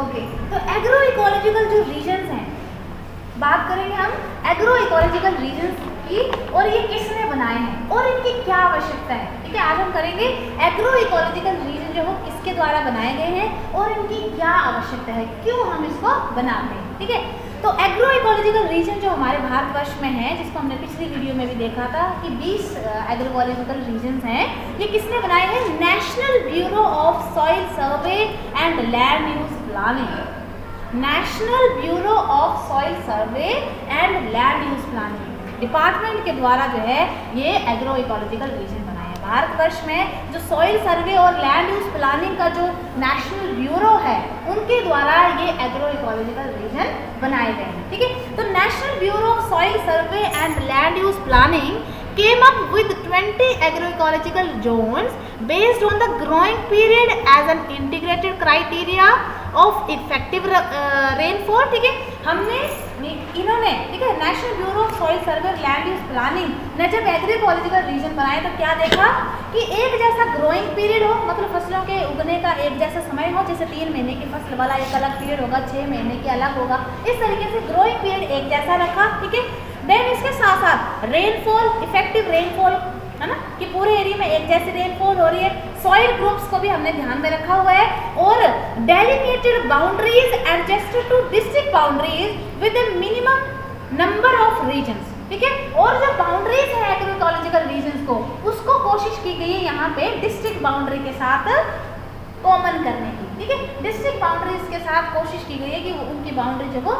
Okay, तो agro ecological जो regions हैं, बात करेंगे हम एग्रो इकोलॉजिकल रीजन्स की, और ये किसने बनाए हैं और इनकी क्या आवश्यकता है। ठीक है, आज हम करेंगे एग्रो इकोलॉजिकल रीजन जो है किसके द्वारा बनाए गए हैं और इनकी क्या आवश्यकता है, क्यों हम इसको बनाते हैं। ठीक है, तो एग्रो इकोलॉजिकल रीजन जो हमारे भारतवर्ष में है, जिसको हमने पिछली वीडियो में भी देखा था कि 20 एग्रो इकोलॉजिकल रीजन्स हैं, ये किसने बनाए हैं? National bureau of soil survey and land use planning. National bureau of soil survey and land use planning department के द्वारा जो है ये एग्रो इकोलॉजिकल रीजन बनाए हैं। भारतवर्ष में जो सॉइल सर्वे और लैंड यूज प्लानिंग का जो नेशनल ब्यूरो है, उनके द्वारा ये एग्रो इकोलॉजिकल रीजन बनाए गए हैं। ठीक है, तो national bureau of soil survey and land use planning came up with 20 agroecological zones based on the growing period as an integrated criteria of effective rainfall। ठीक है, हमने इन्होंने, ठीक है, नेशनल ब्यूरो ऑफ सॉइल सर्वे और लैंड यूज प्लानिंग ने जब एग्रीकोलॉजिकल reason बनाए तो क्या देखा कि एक जैसा ग्रोइंग पीरियड हो, मतलब फसलों के उगने का एक जैसा समय हो, जैसे 3 महीने की फसल वाला एक अलग पीरियड होगा, 6 महीने की अलग होगा, इस तरीके से ग्रोइंग पीरियड एक जैसा रखा। ठीक है, देन इसके साथ साथ रेनफॉल, इफेक्टिव रेनफॉल, है ना, कि पूरे एरिया में एक जैसी रेनफॉल हो रही है। सॉइल ग्रुप्स को भी हमने ध्यान में रखा हुआ है, और delimitated boundaries adjusted to district boundaries with a minimum number of regions. ठीक है, और जो बाउंड्रीज है एग्रोइकोलॉजिकल रीजन्स को, उसको कोशिश की गई है यहाँ पे डिस्ट्रिक्ट बाउंड्री के साथ कॉमन करने की। ठीक है, डिस्ट्रिक्ट बाउंड्रीज के साथ कोशिश की गई है कि उनकी बाउंड्री जो वो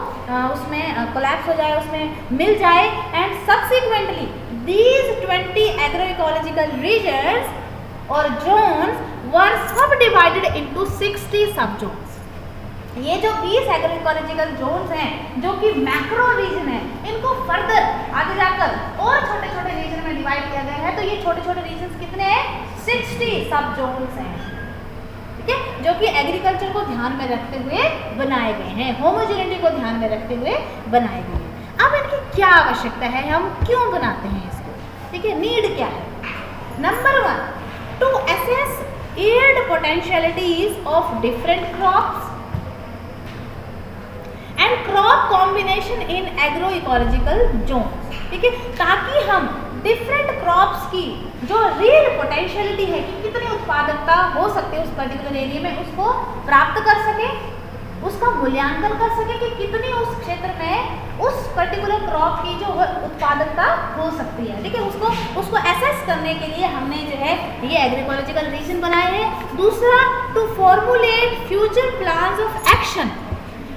उसमें कोलैप्स हो जाए, उसमें मिल जाए। And subsequently these 20 agroecological regions और जोन्स वर सब डिवाइडेड इनटू 60 सब जोन्स। ये जो 20 एग्रोइकोलॉजिकल जोन्स हैं, जो कि मैक्रो रीजन है, इनको फर्दर आगे जाकर और छोटे छोटे रीजन में डिवाइड किया गया है। तो ये छोटे छोटे रीजन कितने हैं? 60 सब जोन्स हैं। ठीक है, जो कि एग्रीकल्चर को ध्यान में रखते हुए बनाए गए हैं, होमोजेनिटी को ध्यान में रखते हुए बनाए गए हैं। अब इनकी क्या आवश्यकता है, हम क्यों बनाते हैं इसको? ठीक है, नीड क्या है? Number 1, to assess yield potentialities of different crops and crop combination in agro ecological zones. ठीक है, ताकि हम डिफरेंट क्रॉप्स की जो रियल पोटेंशियलिटी है कि कितनी उत्पादकता हो सकती है उस पर्टिकुलर एरिया में, उसको प्राप्त कर सके, उसका मूल्यांकन कर सके कि कितनी उस क्षेत्र में उस पर्टिकुलर क्रॉप की जो उत्पादकता हो सकती है। ठीक है, उसको एसेस करने के लिए हमने जो है ये एग्रीकोलॉजिकल रीजन बनाए हैं। दूसरा, to formulate future plans of action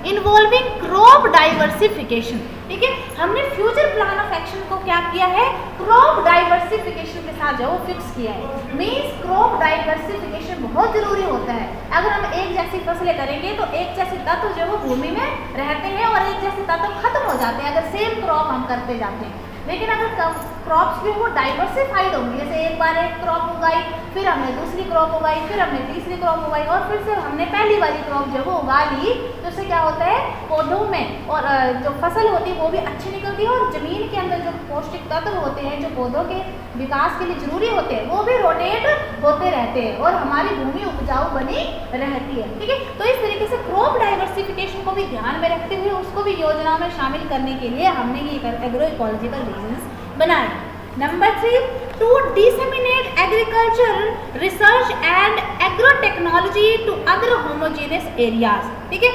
involving crop diversification. ठीक है, हमने फ्यूचर प्लान ऑफ एक्शन को क्या किया है? क्रॉप डाइवर्सिफिकेशन के साथ जो फिक्स किया है। मींस क्रॉप डाइवर्सिफिकेशन बहुत जरूरी होता है। अगर हम एक जैसी फसलें करेंगे तो एक जैसे तत्व जो है भूमि में रहते हैं और एक जैसे तत्व खत्म हो जाते हैं अगर सेम क्रॉप हम करते जाते हैं। लेकिन अगर क्रॉप्स भी वो डाइवर्सिफाइड होंगी, जैसे एक बार एक क्रॉप उगाई, फिर हमने दूसरी क्रॉप उगाई, फिर हमने तीसरी क्रॉप उगाई, और फिर से हमने पहली वाली क्रॉप जो वो उगा ली, तो उससे क्या होता है? पौधों में और जो फसल होती है वो भी अच्छी निकलती है, और जमीन के अंदर जो पौष्टिक तत्व होते हैं जो पौधों के विकास के लिए जरूरी होते हैं वो भी रोटेट होते रहते हैं और हमारी भूमि उपजाऊ बनी रहती है। ठीक है, तो इस तरीके से क्रॉप डाइवर्सिफिकेशन को भी ध्यान में रखते हुए उसको भी योजनाओं में शामिल करने के लिए हमने ये एग्रो इकोलॉजिकल रीजन्स बनाए। Number 3, to disseminate agriculture research and agro technology to other homogeneous areas. ठीक है,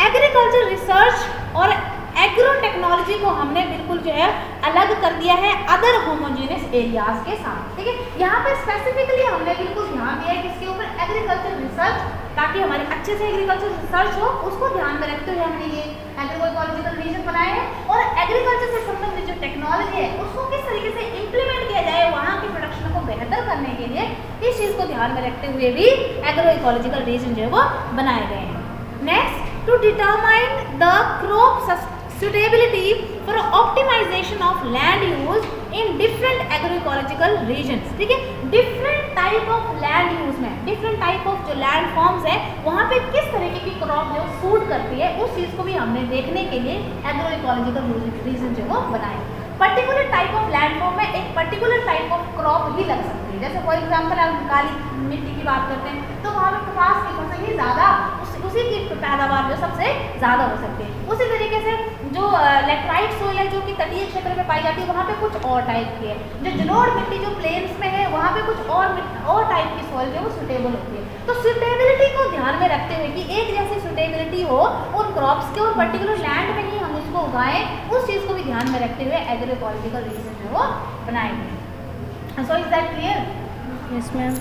एग्रीकल्चर रिसर्च और एग्रो टेक्नोलॉजी को हमने बिल्कुल जो है अलग कर दिया है अदर होमोजेनियस एरियाज के साथ। ठीक है, यहाँ पे स्पेसिफिकली हमने बिल्कुल ध्यान दिया है किसके ऊपर? एग्रीकल्चर रिसर्च, ताकि हमारी अच्छे से एग्रीकल्चर रिसर्च हो, उसको ध्यान में रखते हुए हमने ये एग्रो इकोलॉजिकल रीजन बनाए हैं। और एग्रीकल्चर से संबंधित जो टेक्नोलॉजी है उसको किस तरीके से इम्प्लीमेंट किया जाए वहाँ की प्रोडक्शन को बेहतर करने के लिए, इस चीज़ को ध्यान में रखते हुए भी एग्रो इकोलॉजिकल रीजन जो है वो बनाए गए हैं। Next, to determine the crop suitability for optimization of land use in different agroecological regions। ठीक है, different type of land use में, डिफरेंट टाइप ऑफ जो लैंड फॉर्म्स है वहाँ पे किस तरीके की क्रॉप जो सूट करती है, उस चीज़ को भी हमने देखने के लिए एग्रोइकोलॉजिकल रीजन जो वो बनाए। Particular type of land form में एक पर्टिकुलर टाइप ऑफ क्रॉप ही लग सकती है। जैसे फॉर एग्जाम्पल हम काली मिट्टी की बात करते हैं तो वहाँ पे कपास की फसल ही ज़्यादा उस उसी की पैदावार जो सबसे ज़्यादा हो सकती है। उसी तरीके से जो लेटराइट सोइल है जो कि तटीय क्षेत्र में पाई जाती है, वहाँ पे कुछ और टाइप की है। जो जलोढ़ मिट्टी जो प्लेन्स में है, वहाँ पे कुछ और टाइप की सॉइल जो वो सुटेबल होती है। तो सुटेबिलिटी को ध्यान में रखते हुए कि एक जैसी सुटेबिलिटी हो उन क्रॉप्स के और पर्टिकुलर लैंड में ही हम उसको उगाएं, उस चीज़ को भी ध्यान में रखते हुए एग्रो इकोलॉजिकल रीजन जो वो बनाएंगे। So is that clear? Yes ma'am.